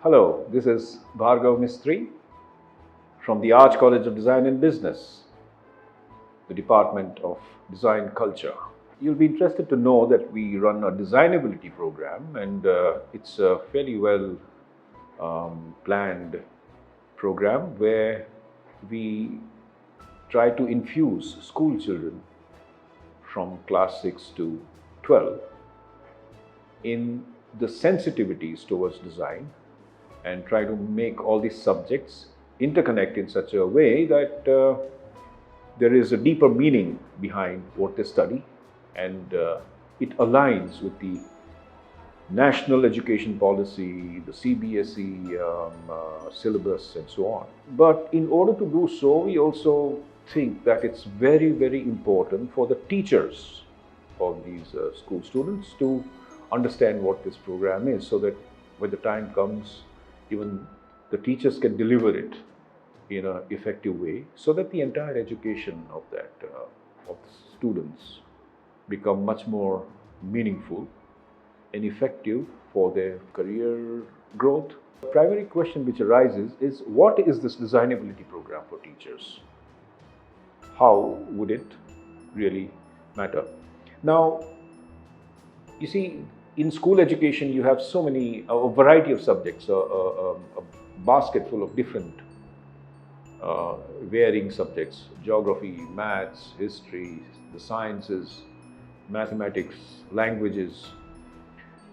Hello, this is Bhargav Mistry from the Arch College of Design and Business, the Department of Design Culture. You'll be interested to know that we run a Designability program, and it's a fairly well planned program where we try to infuse school children from class 6 to 12 in the sensitivities towards design and try to make all these subjects interconnect in such a way that there is a deeper meaning behind what they study, and it aligns with the national education policy, the CBSE syllabus, and so on. But in order to do so, we also think that it's very, very important for the teachers of these school students to understand what this program is, so that when the time comes, even the teachers can deliver it in an effective way, so that the entire education of of the students become much more meaningful and effective for their career growth. The primary question which arises is, what is this designability program for teachers? How would it really matter? Now, you see, in school education, you have so many, a variety of subjects, a basket full of different varying subjects: geography, maths, history, the sciences, mathematics, languages.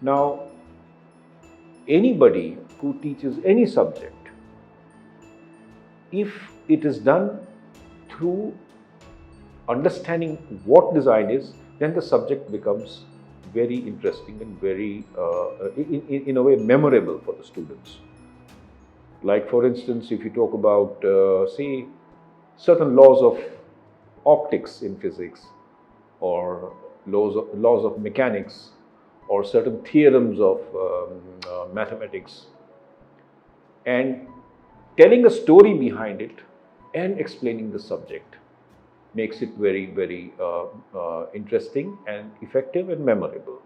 Now, anybody who teaches any subject, if it is done through understanding what design is, then the subject becomes very interesting and very, in a way, memorable for the students. Like, for instance, if you talk about, say, certain laws of optics in physics, or laws of mechanics, or certain theorems of mathematics, and telling a story behind it and explaining the subject makes it very, very interesting and effective and memorable.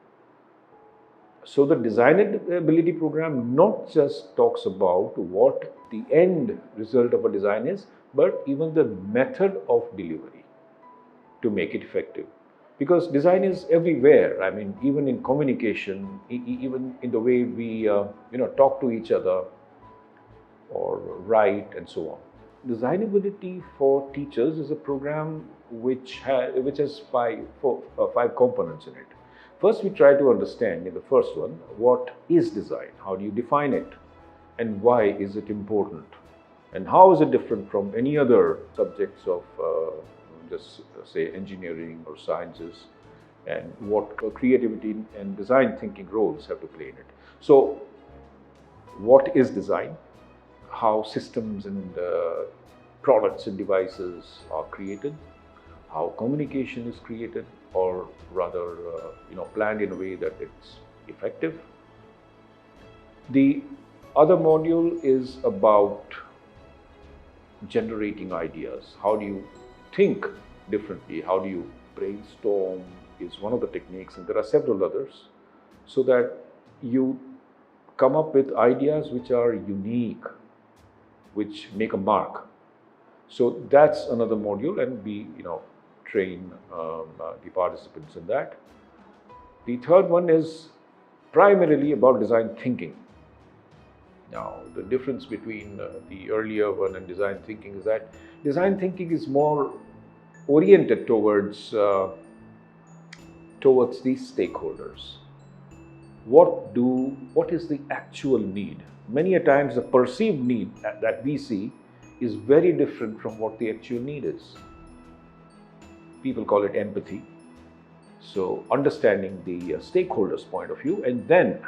So the Designability program not just talks about what the end result of a design is, but even the method of delivery to make it effective. Because design is everywhere. I mean, even in communication, even in the way we talk to each other or write and so on. Designability for teachers is a program which has five components in it. First, we try to understand in the first one, what is design? How do you define it? And why is it important? And how is it different from any other subjects of just say engineering or sciences? And what creativity and design thinking roles have to play in it? So, what is design? How systems and products and devices are created, how communication is created, or rather, planned in a way that it's effective. The other module is about generating ideas. How do you think differently? How do you brainstorm? Is one of the techniques, and there are several others, so that you come up with ideas which are unique, which make a mark. So that's another module, and we train the participants in that. The third one is primarily about design thinking. Now, the difference between the earlier one and design thinking is that design thinking is more oriented towards the stakeholders. What is the actual need? Many a times the perceived need that we see is very different from what the actual need is. People call it empathy. So understanding the stakeholders' point of view and then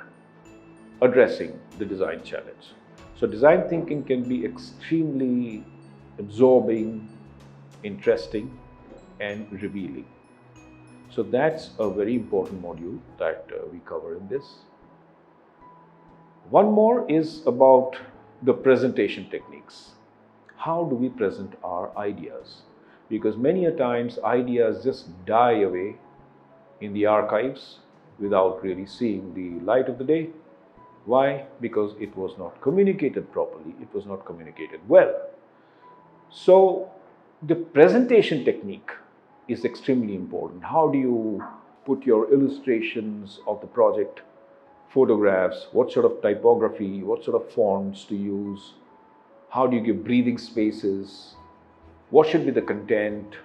addressing the design challenge. So design thinking can be extremely absorbing, interesting, and revealing. So that's a very important module that we cover in this. One more is about the presentation techniques. How do we present our ideas? Because many a times ideas just die away in the archives without really seeing the light of the day. Why? Because it was not communicated properly, it was not communicated well. So the presentation technique is extremely important. How do you put your illustrations of the project, photographs, what sort of typography, what sort of fonts to use, how do you give breathing spaces, what should be the content,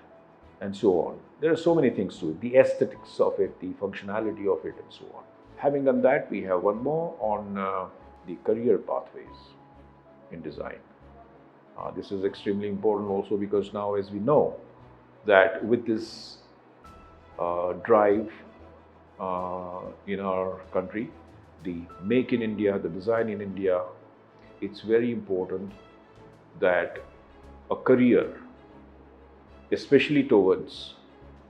and so on. There are so many things to it, the aesthetics of it, the functionality of it, and so on. Having done that, we have one more on the career pathways in design. This is extremely important also because now, as we know, that with this drive in our country, the Make in India, the Design in India, it's very important that a career, especially towards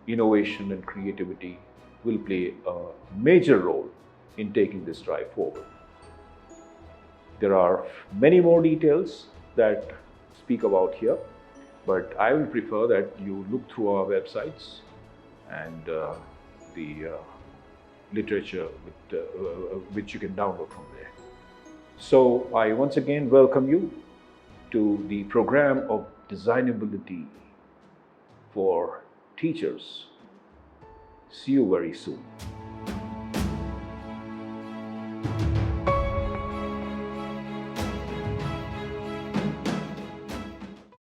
innovation and creativity, will play a major role in taking this drive forward. There are many more details that speak about here, but I will prefer that you look through our websites and the literature which you can download from there. So I once again welcome you to the program of Designability for teachers. See you very soon.